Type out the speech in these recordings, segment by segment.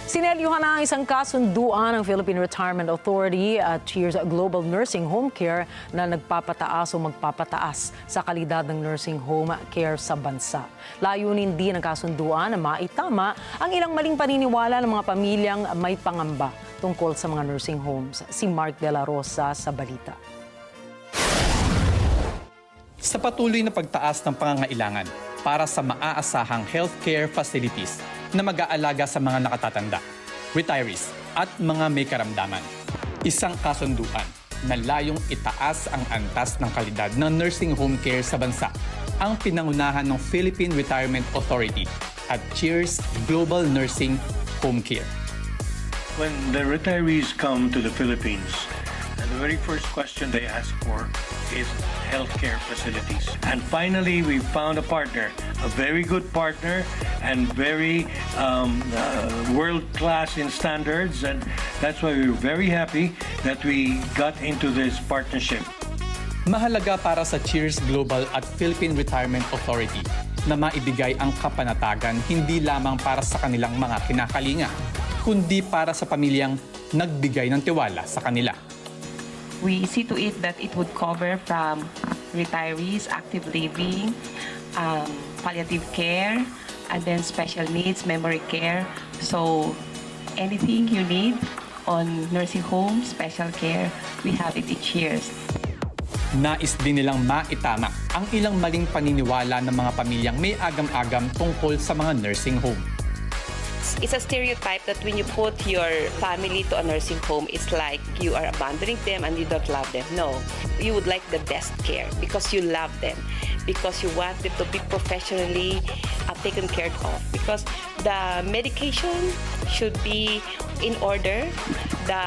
Sinelyuhan na ang isang kasunduan ng Philippine Retirement Authority at Cheers Global Nursing Home Care na nagpapataas o magpapataas sa kalidad ng nursing home care sa bansa. Layunin din ng kasunduan na maitama ang ilang maling paniniwala ng mga pamilyang may pangamba tungkol sa mga nursing homes. Si Mark De La Rosa sa balita. Sa patuloy na pagtaas ng pangangailangan para sa maaasahang healthcare facilities na mag-aalaga sa mga nakatatanda, retirees at mga may karamdaman. Isang kasunduan na layong itaas ang antas ng kalidad ng nursing home care sa bansa ang pinangunahan ng Philippine Retirement Authority at Cheers Global Nursing Home Care. When the retirees come to the Philippines, the very first question they ask for is healthcare facilities. And finally, we found a partner, a very good partner and very world-class in standards. And that's why we're very happy that we got into this partnership. Mahalaga para sa Cheers Global at Philippine Retirement Authority na maibigay ang kapanatagan hindi lamang para sa kanilang mga kinakalinga, kundi para sa pamilyang nagbigay ng tiwala sa kanila. We see to it that it would cover from retirees, active living, palliative care, and then special needs, memory care. So anything you need on nursing home, special care, we have it each year. Nais din nilang maitama ang ilang maling paniniwala ng mga pamilyang may agam-agam tungkol sa mga nursing home. It's a stereotype that when you put your family to a nursing home, it's like you are abandoning them and you don't love them. No, you would like the best care because you love them, because you want them to be professionally taken care of, because the medication should be in order, the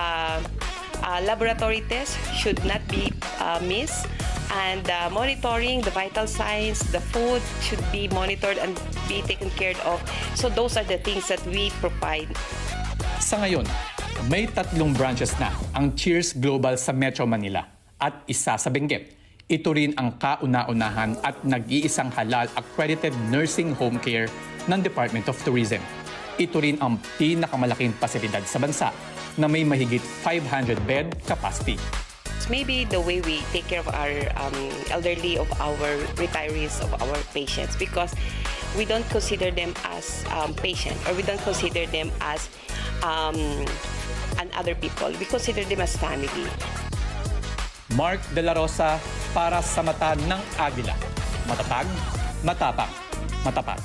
laboratory tests should not be missed, and monitoring the vital signs, the food should be monitored and be taken care of. So those are the things that we provide. Sa ngayon, may 3 branches na ang Cheers Global sa Metro Manila at isa sa Benguet. Ito rin ang kauna-unahan at nag-iisang halal accredited nursing home care ng Department of Tourism. Ito rin ang pinakamalaking pasilidad sa bansa na may mahigit 500 bed capacity. Maybe the way we take care of our elderly, of our retirees, of our patients, because we don't consider them as patient, or we don't consider them as other people. We consider them as family. Mark De La Rosa para sa mata ng Agila. Matatag, matapang, matapat.